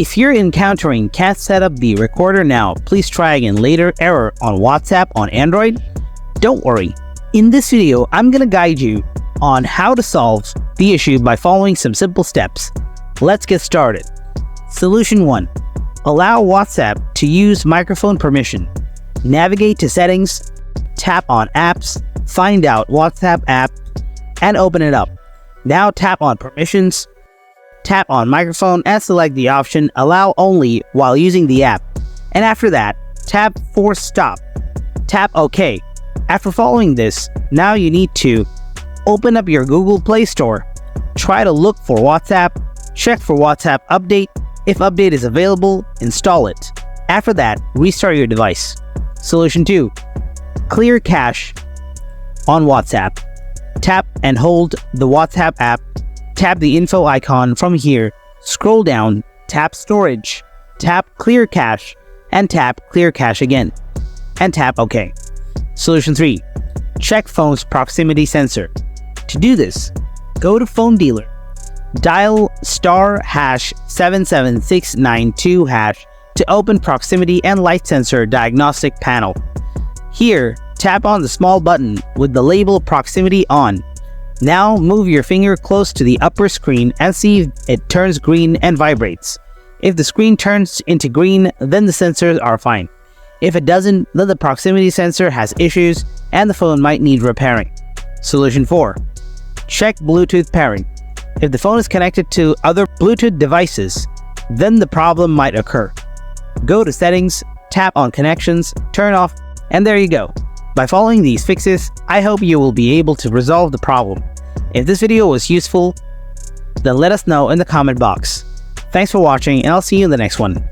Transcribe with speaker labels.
Speaker 1: If you're encountering Can't Set Up the Recorder Now, Please Try Again Later error on WhatsApp on Android, don't worry. In this video, I'm gonna guide you on how to solve the issue by following some simple steps. Let's get started. Solution 1. Allow WhatsApp to use microphone permission. Navigate to Settings, tap on Apps, find out WhatsApp app, and open it up. Now tap on Permissions, tap on Microphone, and select the option Allow Only while using the app. And after that, tap Force Stop. Tap OK. After following this, now you need to open up your Google Play Store, try to look for WhatsApp, check for WhatsApp Update. If update is available, install it. After that, restart your device. Solution 2. Clear cache on WhatsApp. Tap and hold the WhatsApp app. Tap the info icon from here. Scroll down, tap Storage, tap Clear Cache, and tap Clear Cache again. And tap OK. Solution 3. Check phone's proximity sensor. To do this, go to Phone Dealer. Dial *#77692# to open Proximity and Light Sensor Diagnostic Panel. Here, tap on the small button with the label Proximity On. Now move your finger close to the upper screen and see if it turns green and vibrates. If the screen turns into green, then the sensors are fine. If it doesn't, then the proximity sensor has issues and the phone might need repairing. Solution 4. Check Bluetooth pairing. If the phone is connected to other Bluetooth devices, then the problem might occur. Go to Settings, tap on Connections, turn off, and there you go. By following these fixes, I hope you will be able to resolve the problem. If this video was useful, then let us know in the comment box. Thanks for watching, and I'll see you in the next one.